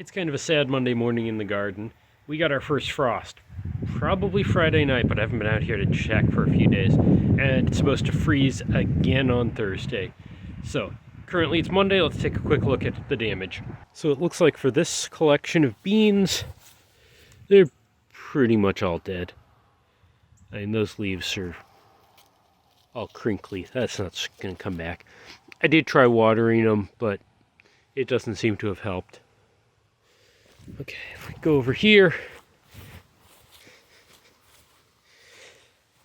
It's kind of a sad Monday morning in the garden. We got our first frost. Probably Friday night, but I haven't been out here to check for a few days. And it's supposed to freeze again on Thursday. So, currently it's Monday. Let's take a quick look at the damage. So it looks like for this collection of beans, they're pretty much all dead. I mean, those leaves are all crinkly. That's not going to come back. I did try watering them, but it doesn't seem to have helped. Okay, if we go over here,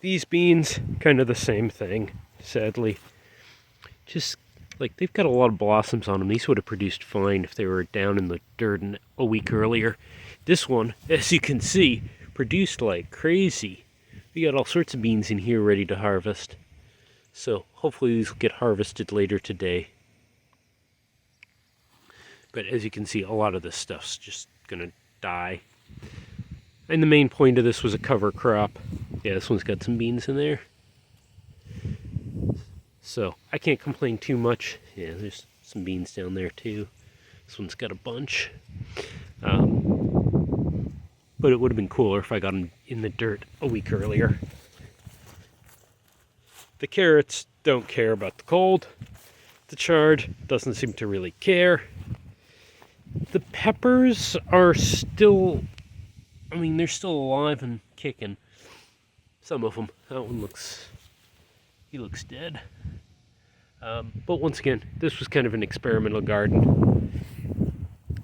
these beans, kind of the same thing, sadly. Just, like, they've got a lot of blossoms on them. These would have produced fine if they were down in the dirt a week earlier. This one, as you can see, produced like crazy. We got all sorts of beans in here ready to harvest. So hopefully these will get harvested later today. But as you can see, a lot of this stuff's just gonna die. And the main point of this was a cover crop. Yeah, this one's got some beans in there. So I can't complain too much. Yeah, there's some beans down there too. This one's got a bunch. But it would have been cooler if I got them in the dirt a week earlier. The carrots don't care about the cold. The chard doesn't seem to really care. The peppers are still, I mean, they're still alive and kicking. Some of them. That one he looks dead. But once again, this was kind of an experimental garden.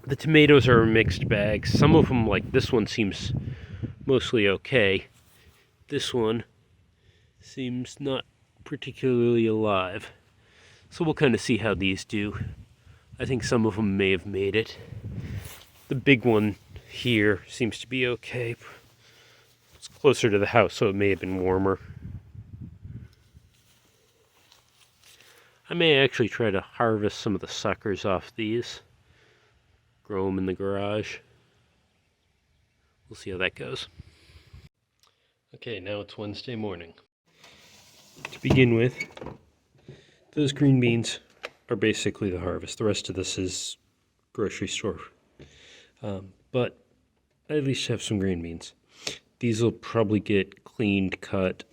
The tomatoes are a mixed bag. Some of them, like this one, seems mostly okay. This one seems not particularly alive. So we'll kind of see how these do. I think some of them may have made it. The big one here seems to be okay. It's closer to the house, so it may have been warmer. I may actually try to harvest some of the suckers off these. Grow them in the garage. We'll see how that goes. Okay, now it's Wednesday morning. To begin with, those green beans are basically the harvest. The rest of this is grocery store. But I at least have some green beans. These will probably get cleaned, cut.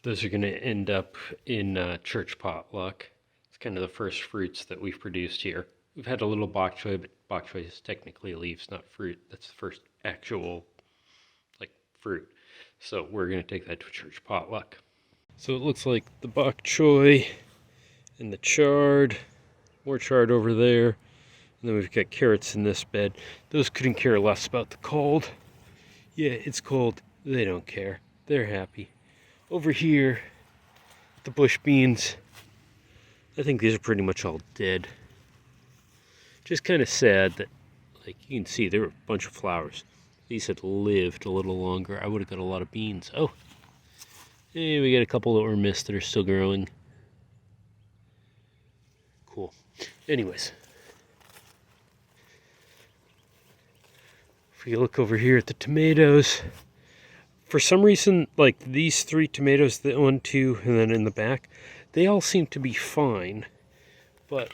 Those are going to end up in church potluck. It's kind of the first fruits that we've produced here. We've had a little bok choy, but bok choy is technically leaves, not fruit. That's the first actual, fruit. So we're going to take that to a church potluck. So it looks like the bok choy and the chard, more chard over there, and then we've got carrots in this bed. Those couldn't care less about the cold. Yeah, it's cold. They don't care. They're happy. Over here, the bush beans, I think these are pretty much all dead. Just kind of sad that, you can see there were a bunch of flowers. These had lived a little longer. I would have got a lot of beans. Oh, hey, we got a couple that were missed that are still growing. Cool. Anyways, if we look over here at the tomatoes, for some reason, these 3 tomatoes, the 1, 2, and then in the back, they all seem to be fine. But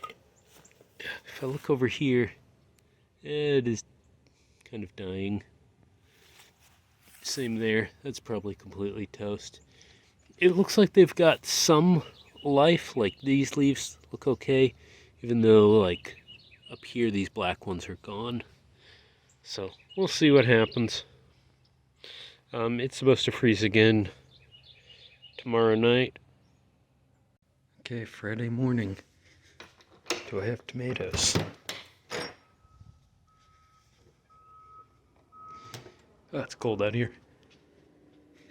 if I look over here, it is kind of dying. Same there. That's probably completely toast. It looks like they've got some life. Like these leaves look okay, even though up here these black ones are gone. So we'll see what happens. It's supposed to freeze again tomorrow night. Okay, Friday morning. Do I have tomatoes? Oh, it's cold out here.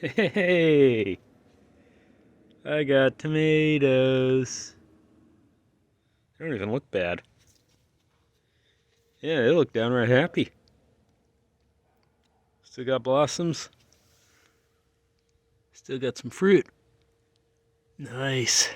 Hey! I got tomatoes. They don't even look bad. Yeah, they look downright happy. Still got blossoms. Still got some fruit. Nice.